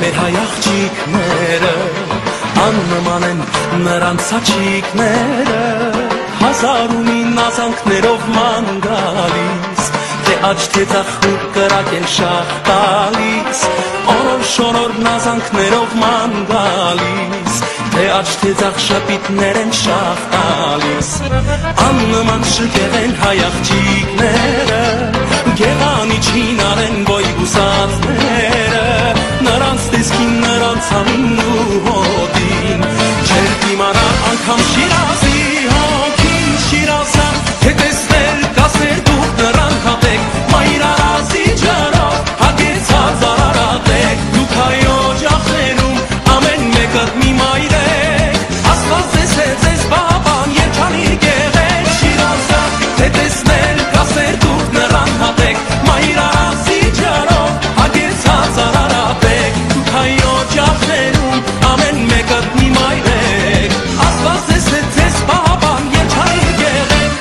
Մեր հայ աղջիկները աննման են նրանց աչիկները հազարումի նազանքներով ման գալիս թե աջ թե ձախ ու կրակ են շախ տալիս օրոր շորոր նազանքներով ման գալիս թե աջ թե ձախ շապիտներ են շախ տալիս աննման շկեղ են հայ աղջիկները գեղանի չինար են բոյ բուսածները նրանց տեսքին, նրանց համին ու հոտին չեր դիմանա անգամ Շիրազի հոգին Շիրազա թե տեսնել կասեր դուք նրան հատեք մայր արազի ջարով հագեցած արարատեք դուք հայո ջախներում ամեն մեկը մի մայր եք Աստված ձեզ բաբան երջանի գեղեք Շիրազա թե տեսնել կասեր դուք նրան հատեք մայր արազի ջարով հագեցած արարատեք հայո ջախներում ամեն մեկը մի մայր եք Աստված ձեզ բաբան երջանի գեղեք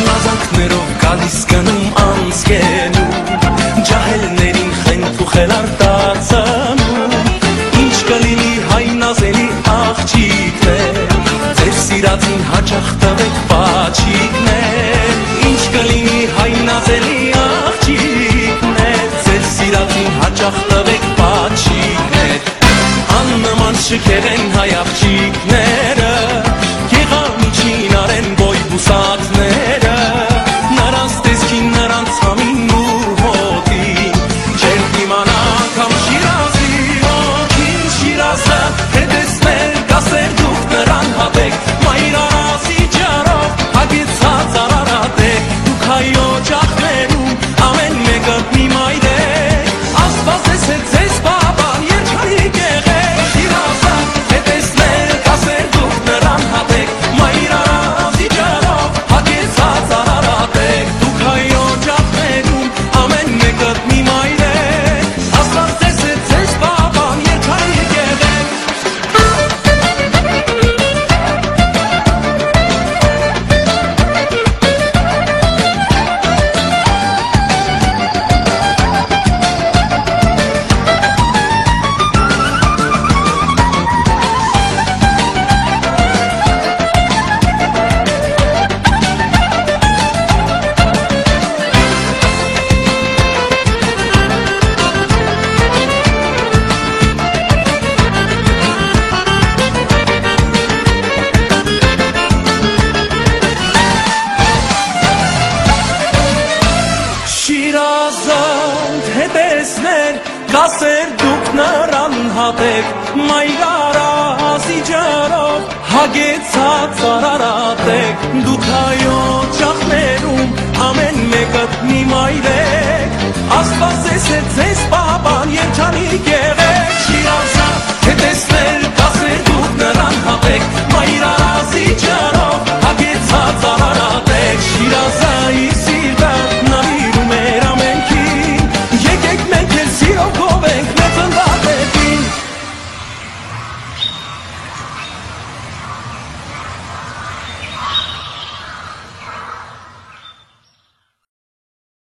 Նազանքներով գալիս գնում անցկենում ջահելներին խենթ ու խելարտացան Սիրածին հաճախ տվեք պաչիկներ Ինչ կլինի հայ նազելի աղջիկներ Ձեր սիրածին հաճախ տվեք պաչիկներ Աննման շքեղ են հայ աղջիկները Գեղանի չինար են բոյ բուսածները Նրանց տեսքին, նրանց համին ու հոտին Չեր դիմանա անգամ Շիրազի հոգին Շիրազը թե տեսնել կասեր դուք նրան հատեք Մայր արազի ջարով հագեցած արարատեք Դուք հայո ջախներում ամեն մեկը մի մայր եք Աստված ձեզ բաբան երջանի գեղեք Շիրազա թե տեսնել կասեր դուք նրան հատեք Մայր արազի ջարով հագեցած արարատեք Դուք հայո ջախներում ամեն մեկը մի մայր եք Աստված ձեզ բաբան երջանի գեղեք Կասեր դուք նրան հատեք մայր արազի ջարով հագեցած արարատեք դուք հայո ջախներում ամեն մեկը մի մայր եք Աստված ձեզ բաբան երջանի գեղեք